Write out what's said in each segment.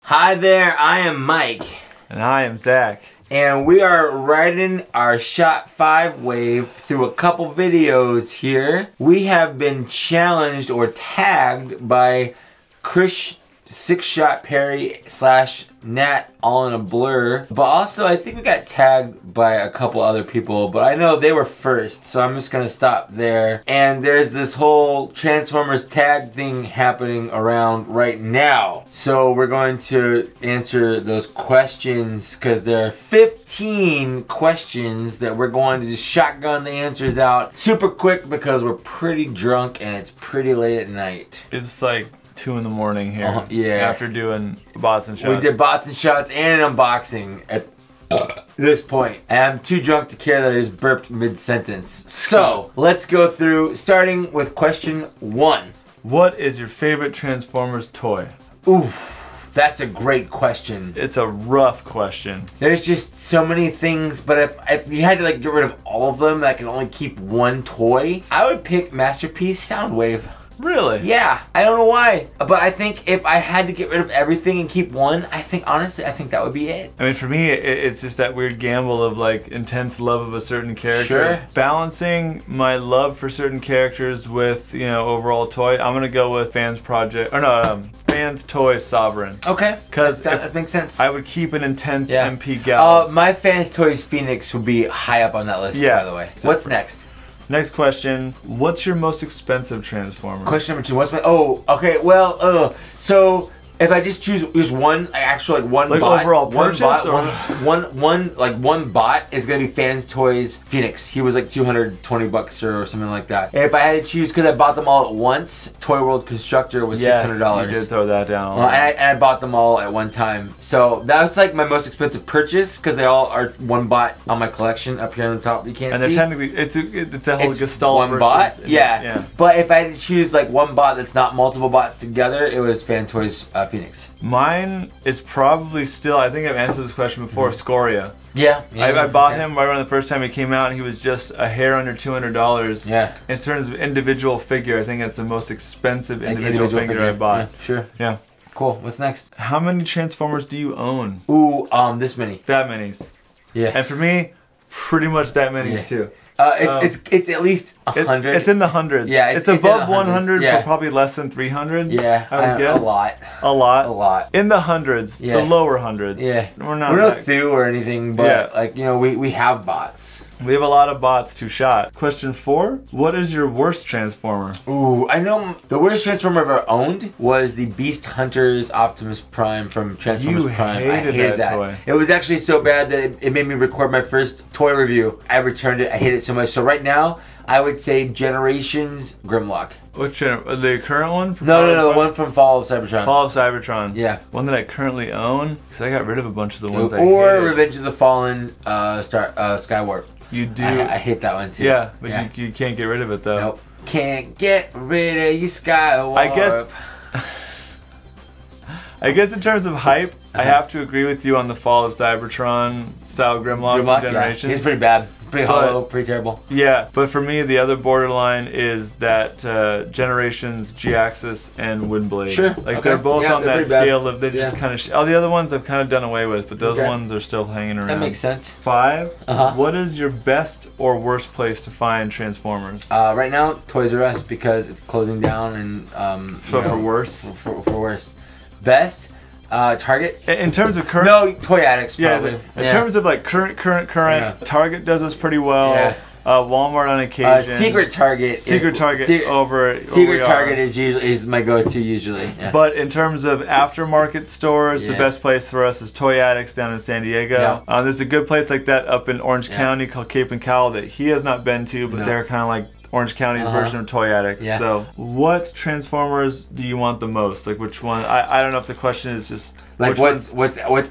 Hi there, I am Mike. And I am Zach. And we are riding our Shot 5 wave through a couple videos here. We have been challenged or tagged by Chris 6-Shot Perry / Nat all in a blur. But also I think we got tagged by a couple other people, but I know they were first, so I'm just gonna stop there. And there's this whole Transformers tag thing happening around right now. So we're going to answer those questions because there are 15 questions that we're going to just shotgun the answers out super quick because we're pretty drunk and it's pretty late at night. It's like 2 in the morning here. Yeah. After doing bots and shots. We did bots and shots and an unboxing at this point. And I'm too drunk to care that I just burped mid-sentence. So, let's go through, starting with question 1. What is your favorite Transformers toy? Ooh, that's a great question. It's a rough question. There's just so many things, but if you had to like get rid of all of them that can only keep one toy, I would pick Masterpiece Soundwave. Really? Yeah, I don't know why, but I think if I had to get rid of everything and keep one, honestly, I think that would be it. I mean, for me, it's just that weird gamble of like intense love of a certain character. Sure. Balancing my love for certain characters with, you know, overall toy. I'm gonna go with Fans Toy Sovereign. Okay, because that makes sense. I would keep an intense MP Gals. My Fans Toys Phoenix would be high up on that list, by the way. What's next? Next question, what's your most expensive Transformer? Question number 2, what's my, so if I just choose one, actually like one like bot, overall purchase, one bot is gonna be Fans Toys Phoenix. He was like $220 or something like that. If I had to choose, because I bought them all at once, Toy World Constructor was $600. You did throw that down. Well, and I bought them all at one time. So that's like my most expensive purchase because they all are one bot on my collection up here on the top. You can't see. And they're technically, it's a whole Gestalt one bot. Yeah. But if I had to choose like one bot that's not multiple bots together, it was Fan Toys Phoenix. Mine is probably still, I think I've answered this question before, Scoria. Yeah. I bought him right around the first time he came out, and he was just a hair under $200. Yeah. In terms of individual figure, I think that's the most expensive individual figure I bought. Yeah, sure. Yeah. Cool. What's next? How many Transformers do you own? Ooh, this many. That many's. Yeah. And for me, pretty much that many's too. It's at least 100. It's in the hundreds. Yeah, it's above 100, but probably less than 300. Yeah, I would guess. A lot. In the hundreds, the lower hundreds. Yeah, we're not through or anything, but like we have bots. We have a lot of bots to shot. Question 4: what is your worst Transformer? Ooh, I know the worst Transformer I've ever owned was the Beast Hunters Optimus Prime from Transformers Prime. I hated that toy. It was actually so bad that it made me record my first toy review. I returned it. I hate it so much. So right now, I would say Generations Grimlock. Which the current one? No, the one from Fall of Cybertron. Fall of Cybertron. Yeah. One that I currently own because I got rid of a bunch of the ones I hated. Or hated. Revenge of the Fallen Skywarp. You do. I hate that one too. Yeah, but you can't get rid of it though. Nope. Can't get rid of your Skywarp. I guess in terms of hype, I have to agree with you on the Fall of Cybertron style Grimlock Generations. Yeah. He's pretty bad. Pretty hollow, pretty terrible. Yeah, but for me, the other borderline is that Generations, G-Axis, and Windblade. Sure. Like they're both on that scale of they just kind of. All the other ones I've kind of done away with, but those ones are still hanging around. That makes sense. 5. What is your best or worst place to find Transformers? Right now, Toys R Us because it's closing down and. So for worst. For worst. Best. Target. In terms of current, no, Toy Addicts probably. In terms of like current, Target does us pretty well. Yeah. Walmart on occasion. Secret Target. Secret Target is my go-to usually. Yeah. But in terms of aftermarket stores, the best place for us is Toy Addicts down in San Diego. Yeah. There's a good place like that up in Orange County called Cape and Cowl that he has not been to, but they're kind of like Orange County's version of Toy Addict. Yeah. So, what Transformers do you want the most? Like, which one? I don't know if the question is just like what's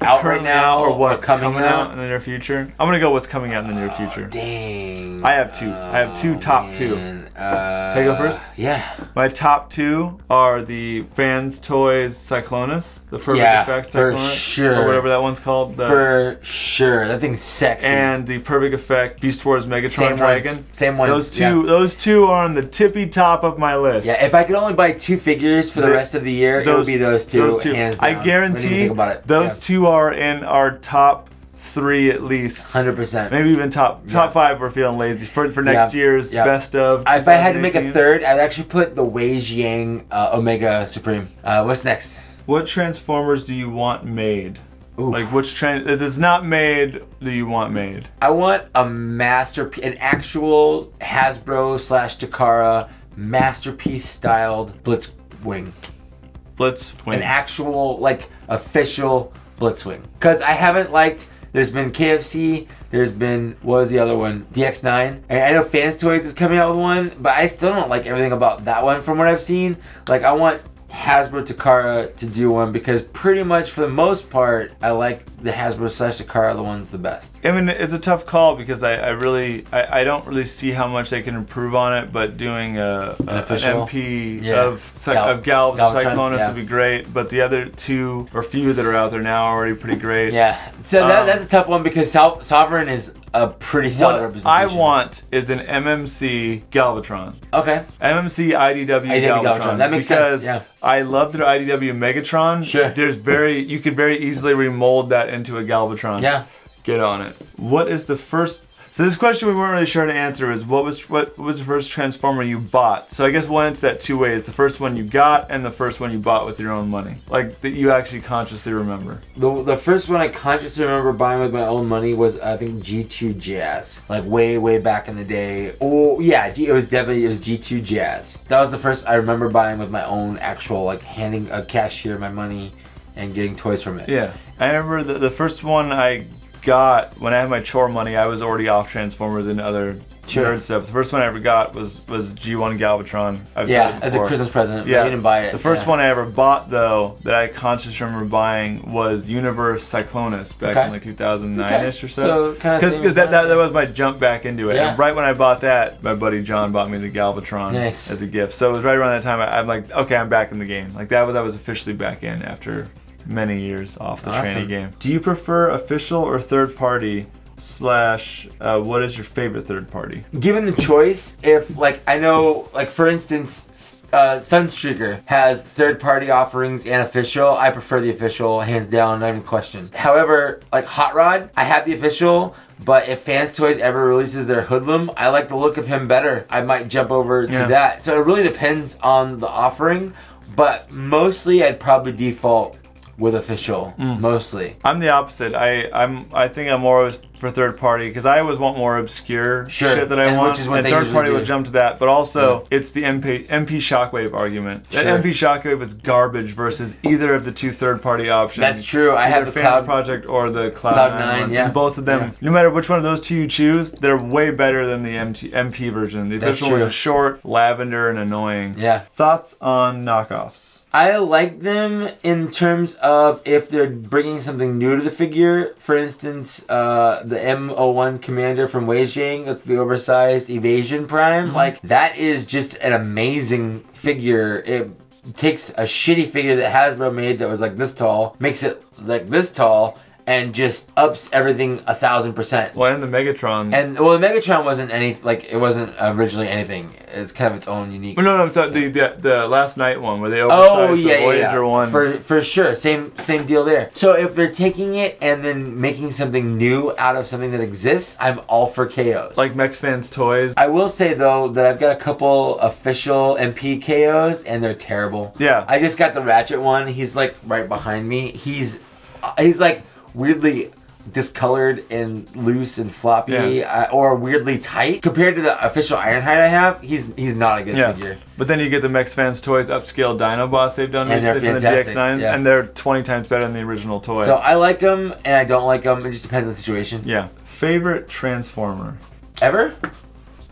out right now or what's coming out in the near future. I'm gonna go what's coming out in the near future. Dang. I have two. I have two top two. Can I go first? Yeah. My top two are the Fans Toys Cyclonus, the Perfect Effect Cyclonus, for sure, or whatever that one's called. For sure, that thing's sexy. And the Perfect Effect Beast Wars Megatron Dragon. Same ones. Those two are on the tippy top of my list. Yeah, if I could only buy 2 figures for the rest of the year, it would be those two. Hands down. I guarantee those two are in our top 3 at least. 100%. Maybe even top 5. We're feeling lazy for next year's best of. If I had to make a third, I'd actually put the Wei Jiang Omega Supreme. What's next? What Transformers do you want made? Ooh. Like if it's not made, do you want made? I want a masterpiece, an actual Hasbro/Takara masterpiece styled Blitzwing. Blitzwing. An actual, like, official Blitzwing. Because I haven't liked, there's been KFC, there's been, what was the other one? DX9. And I know Fans Toys is coming out with one, but I still don't like everything about that one from what I've seen. Like, I want Hasbro Takara to do one because pretty much for the most part I like the Hasbro/Takara the ones the best. I mean, it's a tough call because I don't really see how much they can improve on it, but doing an MP of Cyclonus would be great, but the other two or few that are out there now are already pretty great. Yeah, so that's a tough one because Sovereign is a pretty solid representation. I want is an MMC Galvatron. Okay. MMC IDW Galvatron. That makes sense. Yeah. I love their IDW Megatron. Sure. You could very easily remold that into a Galvatron. Yeah. Get on it. What is the first? So this question we weren't really sure to answer is what was the first Transformer you bought? So I guess we'll answer that 2 ways. The first one you got and the first one you bought with your own money. Like that you actually consciously remember. The first one I consciously remember buying with my own money was I think G2 Jazz. Like way back in the day. Oh yeah, it was G2 Jazz. That was the first I remember buying with my own actual, like, handing a cashier my money and getting toys from it. Yeah. I remember the first one I got when I had my chore money. I was already off Transformers and other nerd stuff. The first one I ever got was G1 Galvatron. As a Christmas present. Yeah, you didn't buy it. The first one I ever bought though that I consciously remember buying was Universe Cyclonus back in like 2009ish or so. Because that was my jump back into it. Yeah. And right when I bought that, my buddy John bought me the Galvatron as a gift. So it was right around that time I'm like, okay, I'm back in the game. Like that was officially back in after many years off the tranny game. Do you prefer official or third party? What is your favorite third party? Given the choice, if like I know, like for instance, Sunstreaker has third party offerings and official. I prefer the official, hands down, not even question. However, like Hot Rod, I have the official, but if Fans Toys ever releases their Hoodlum, I like the look of him better. I might jump over to that. So it really depends on the offering, but mostly I'd probably default with official, mostly. I'm the opposite. I think I'm more for third party because I always want more obscure shit that I want. Which is what and third party would jump to that, but also it's the MP Shockwave argument. That MP Shockwave is garbage versus either of the 2 third party options. That's true. I have the Fans Project or the Cloud9. And both of them, no matter which one of those 2 you choose, they're way better than the MP version. The official one is short, lavender, and annoying. Yeah. Thoughts on knockoffs? I like them in terms of if they're bringing something new to the figure. For instance, the M01 Commander from Wei Jiang, that's the oversized Evasion Prime. Like, that is just an amazing figure. It takes a shitty figure that Hasbro made that was like this tall, makes it like this tall, and just ups everything 1000%. Well, and the Megatron. And well, the Megatron wasn't it wasn't originally anything. It's kind of its own unique. Well, no, the last night one where they oversized the Voyager one. For sure, same deal there. So if they're taking it and then making something new out of something that exists, I'm all for KOs. Like Mech Fans Toys. I will say though that I've got a couple official MP KOs and they're terrible. Yeah. I just got the Ratchet one. He's like right behind me. He's like weirdly discolored and loose and floppy, or weirdly tight compared to the official Ironhide I have. He's not a good figure. But then you get the Mech Fans Toys upscale Dinobots they've done recently from the DX9, and they're 20 times better than the original toy. So I like them and I don't like them. It just depends on the situation. Yeah. Favorite Transformer? Ever?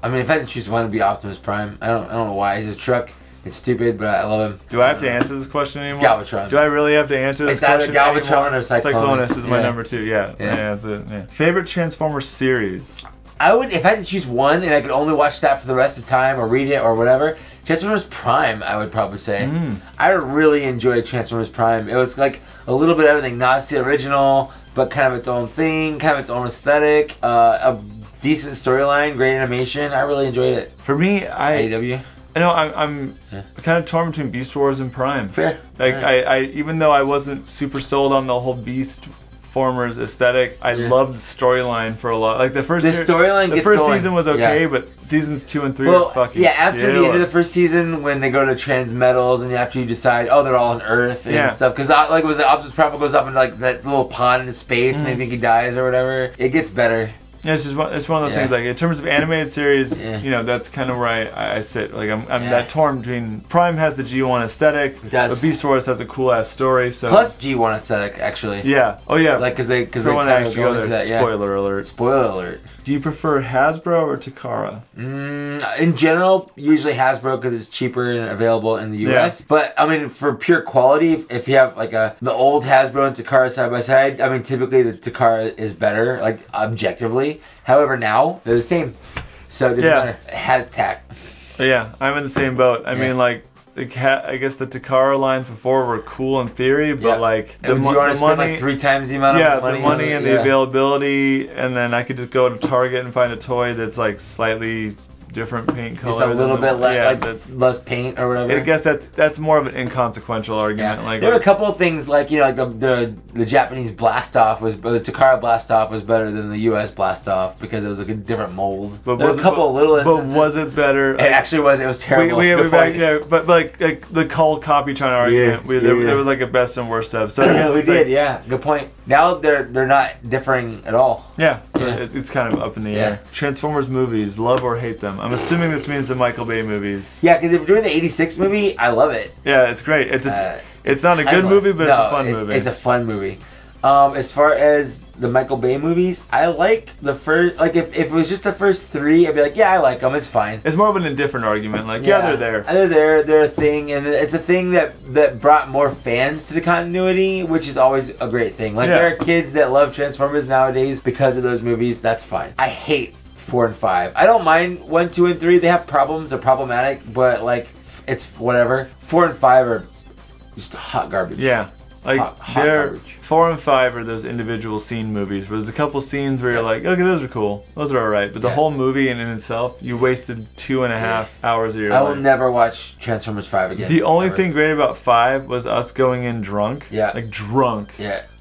I mean, if I had to choose one, it'd be Optimus Prime. I don't know why. He's a truck. It's stupid, but I love him. Do I have to answer this question anymore? It's Galvatron. Do I really have to answer this question? It's either Galvatron or Cyclonus. Cyclonus is my number 2. Yeah, that's it. Yeah. Favorite Transformers series? I would, if I had to choose one, and I could only watch that for the rest of the time or read it or whatever. Transformers Prime, I would probably say. I really enjoyed Transformers Prime. It was like a little bit of everything. Not the original, but kind of its own thing, kind of its own aesthetic. A decent storyline, great animation. I really enjoyed it. For me, AEW. I know I'm kind of torn between Beast Wars and Prime. Fair. Like I even though I wasn't super sold on the whole Beast Formers aesthetic, I loved the storyline for a lot. Like the first season was okay, but seasons 2 and 3 are fucking after the end of the first season, when they go to Transmetals and after you decide, oh, they're all on Earth and stuff, because like it was the Optimus Prime goes up into like that little pond in space and they think he dies or whatever. It gets better. Yeah, it's one of those things. Like in terms of animated series, you know, that's kind of where I sit. Like I'm that torn between Prime has the G1 aesthetic, but Beast Wars has a cool ass story. So plus G1 aesthetic actually. Yeah. Oh yeah. Like because they kind of go into that. Spoiler alert. Spoiler alert. Do you prefer Hasbro or Takara? In general, usually Hasbro because it's cheaper and available in the US. But I mean, for pure quality, if you have like the old Hasbro and Takara side by side, I mean, typically the Takara is better, like objectively. However, now they're the same, so it doesn't matter. It has tack. Yeah, I'm in the same boat. I mean, like. I guess the Takara lines before were cool in theory, but like the money, spend like 3 times the amount of money. The money and the availability, and then I could just go to Target and find a toy that's like slightly different paint color. Just a little bit less paint or whatever. I guess that's more of an inconsequential argument. Like there were a couple of things like like the Japanese blast off the Takara blast off was better than the US blast off because it was like a different mold. But there were a couple of little instances. But was it better? It actually was. It was terrible. But like the Cull copy China argument, there was like a best and worst of. So I guess we did. Good point. Now they're not differing at all. Yeah. It's kind of up in the air. Transformers movies, love or hate them. I'm assuming this means the Michael Bay movies. Yeah, because if we're doing the '86 movie, I love it. Yeah, it's great. It's not a good movie, but it's a fun movie. It's a fun movie. As far as the Michael Bay movies, I like the first. Like if it was just the first 3, I'd be like, yeah, I like them. It's fine. It's more of an indifferent argument. Like they're there. They're a thing, and it's a thing that brought more fans to the continuity, which is always a great thing. Like there are kids that love Transformers nowadays because of those movies. That's fine. I hate 4 and 5. I don't mind 1, 2, and 3. They have problems. They're problematic, but like it's whatever. 4 and 5 are just hot garbage. Yeah. Like hot 4 and 5 are those individual scene movies where there's a couple scenes where you're like, okay, those are cool, those are alright, but the whole movie in itself, you wasted 2.5 hours of your life. I will never watch Transformers 5 again. The only thing great about 5 was us going in drunk. Like drunk.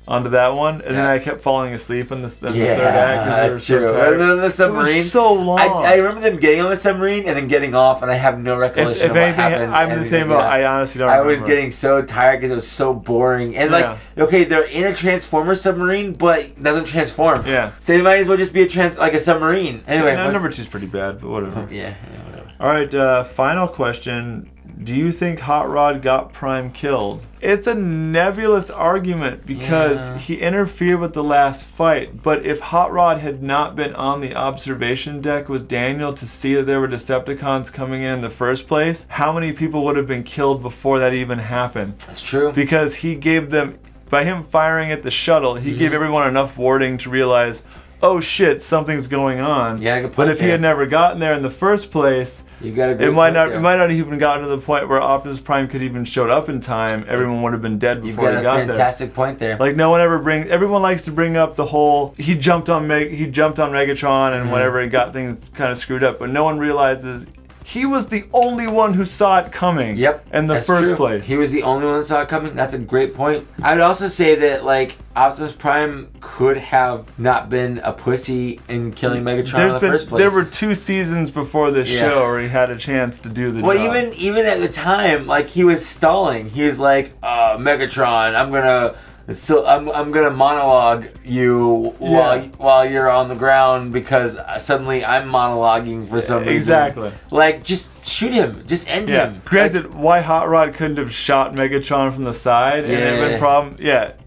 Onto that one, and then I kept falling asleep on the third act. That's true. And then the submarine. It was so long. I remember them getting on the submarine and then getting off, and I have no recollection of what happened. I'm in the same boat. I honestly don't remember. I was getting so tired because it was so boring. And like, okay, they're in a Transformer submarine, but it doesn't transform. So it might as well just be a submarine. Anyway, number 2 is pretty bad, but whatever. Whatever. All right, final question. Do you think Hot Rod got Prime killed? It's a nebulous argument because he interfered with the last fight, but if Hot Rod had not been on the observation deck with Daniel to see that there were Decepticons coming in the first place, how many people would have been killed before that even happened? That's true. Because he gave them, by him firing at the shuttle, he gave everyone enough warning to realize, oh shit, something's going on. Yeah, good point. But if he had never gotten there in the first place, it might not even gotten to the point where Optimus Prime could even showed up in time. Everyone would have been dead before he got there. You've got a fantastic point there. Like no one ever everyone likes to bring up the whole he jumped on Megatron and whatever and got things kind of screwed up, but no one realizes he was the only one who saw it coming. In the first place. He was the only one that saw it coming. That's a great point. I would also say that like Optimus Prime could have not been a pussy in killing Megatron in the first place. There were 2 seasons before this show where he had a chance to do the job. Well, even at the time, like he was stalling. He was like, Megatron, I'm gonna monologue you while you're on the ground because suddenly I'm monologuing for some reason. Exactly. Like, just shoot him. Just end him. Granted, why Hot Rod couldn't have shot Megatron from the side and it had been a problem.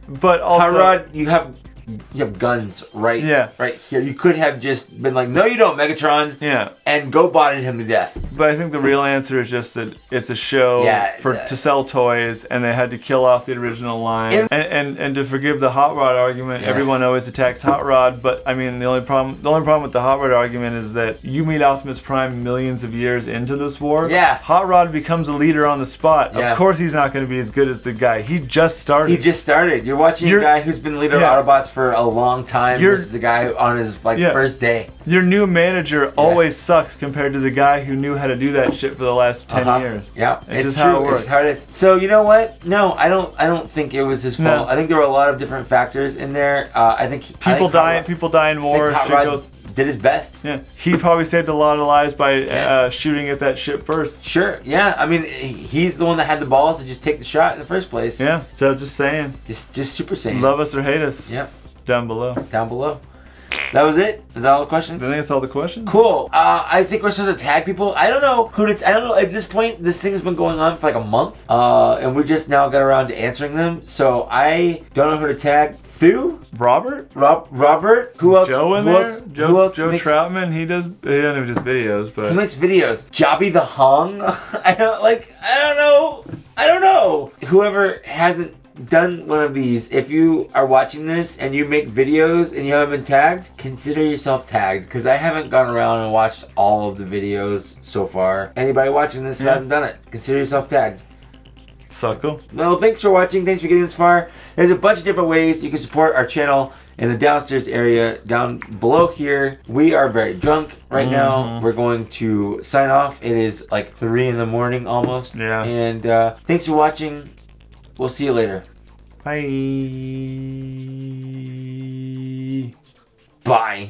But also Hot Rod, you have guns right here. You could have just been like, no, you don't, Megatron. Yeah. And go botted him to death. But I think the real answer is just that it's a show to sell toys, and they had to kill off the original line. And to forgive the Hot Rod argument, everyone always attacks Hot Rod, but I mean the only problem with the Hot Rod argument is that you meet Optimus Prime millions of years into this war. Yeah. Hot Rod becomes a leader on the spot. Of course he's not going to be as good as the guy. He just started. You're watching a guy who's been leader of Autobots for a long time versus a guy on his first day. Your new manager always sucks compared to the guy who knew how to do that shit for the last 10 years. Yeah, it's just true. how it works. It's how it is. So you know what? No, I don't think it was his fault. I think there were a lot of different factors in there. I think people die in war. Hot Rod did his best. Yeah, he probably saved a lot of lives by shooting at that ship first. Sure. Yeah, I mean he's the one that had the balls to just take the shot in the first place. Yeah. So just saying. Just super saying. Love us or hate us. Yep. Down below. Down below. That was it? Is that all the questions? I think that's all the questions. Cool. I think we're supposed to tag people. I don't know who to. I don't know. At this point, this thing has been going on for like a month, and we just now got around to answering them. So I don't know who to tag. Thu? Robert? Robert? Who else? Joe in who there? Else? Joe, who else Joe Troutman? He doesn't even just videos, but he makes videos. Jobby the Hong? I don't know. Whoever hasn't done one of these, if you are watching this and you make videos and you haven't been tagged, consider yourself tagged, because I haven't gone around and watched all of the videos so far. Anybody watching this hasn't done it, consider yourself tagged. Suckle. Well, thanks for watching. Thanks for getting this far. There's a bunch of different ways you can support our channel in the downstairs area down below here. We are very drunk right now. We're going to sign off. It is like 3 in the morning almost. Yeah. And thanks for watching. We'll see you later. Bye. Bye.